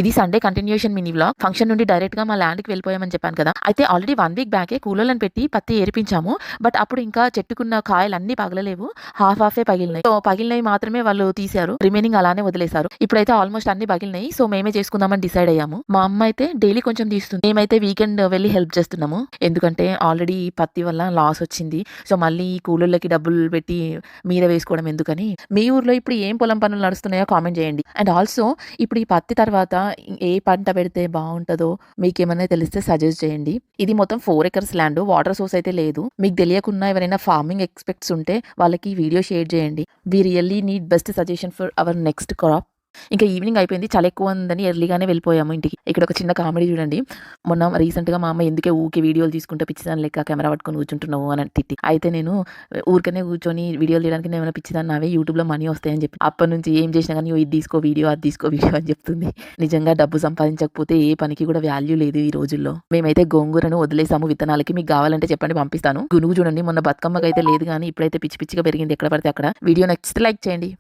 ఇది Sunday continuation mini vlog. Function నుండి direct గా మా ల్యాండ్ కి వెళ్ళిపోయామని చెప్పాను కదా. అయితే ఆల్రెడీ 1 వీక్ బ్యాకే కూలోళ్ళని పెట్టి పత్తి ఏరిపించాము. బట్ అప్పుడు ఇంకా చెట్టుకున్న కాయలు అన్ని పగలలేవు, హాఫే పగిలినాయి. సో పగిలినవి మాత్రమే వాళ్ళు తీశారు, రిమైనింగ్ అలానే వదిలేశారు. ఇప్పుడైతే ఆల్మోస్ట్ అన్ని పగిలినాయి. సో మేమే చేసుకుందామని డిసైడ్ అయ్యాము. మా అమ్మ అయితే డైలీ కొంచెం తీస్తుంది, మేమైతే వీకెండ్ వెళ్ళి హెల్ప్ చేస్తున్నాము. ఎందుకంటే ఆల్రెడీ పత్తి వల్ల లాస్ వచ్చింది. సో మళ్ళీ కూలోళ్ళకి డబ్బులు పెట్టి మీద వేసుకోవడం ఎందుకని. మీ ఊర్లో ఇప్పుడు ఏం పొలం పనులు నడుస్తున్నాయో కామెంట్ చేయండి. అండ్ ఆల్సో ఇప్పుడు ఈ పత్తి తర్వాత ఏ పంట పెడితే బాగుంటుందో మీకేమన్నా తెలిస్తే సజెస్ట్ చేయండి. ఇది మొత్తం 4 acres ల్యాండ్, వాటర్ సోర్స్ అయితే లేదు. మీకు తెలియకుండా ఎవరైనా ఫార్మింగ్ ఎక్స్పెక్ట్స్ ఉంటే వాళ్ళకి వీడియో షేర్ చేయండి. We really need best suggestion for our next crop. ఇంకా ఈవినింగ్ అయిపోయింది, చాలా ఎక్కువ ఉందని ఎర్లీగానే వెళ్ళిపోయాము ఇంటికి. ఇక్కడ ఒక చిన్న కామెడీ చూడండి. మొన్న రీసెంట్గా మా అమ్మ ఎందుకే ఊకే వీడియోలు తీసుకుంటే పిచ్చిదాని లెక్క కెమెరా పట్టుకొని కూర్చుంటున్నావు అని తిట్టి, అయితే నేను ఊరికనే కూర్చొని వీడియోలు తీయడానికి ఏమైనా పిచ్చిదాన్ని నావే యూట్యూబ్లో మనీ వస్తాయని చెప్పి అప్పటి నుంచి ఏం చేసినా కానీ ఇది తీసుకో వీడియో, అది తీసుకో వీడియో అని చెప్తుంది. నిజంగా డబ్బు సంపాదించకపోతే ఏ పనికి కూడా వాల్యూ లేదు ఈ రోజుల్లో. మేమైతే గోంగూరను వదిలేసాము విత్తనాలకి, మీకు కావాలంటే చెప్పండి పంపిస్తాను. గునుగు చూడండి, మొన్న బతుకమ్మకి అయితే లేదు కానీ ఇప్పుడైతే పిచ్చి పిచ్చిగా పెరిగింది ఎక్కడ పడితే అక్కడ. వీడియో నచ్చితే లైక్ చేయండి.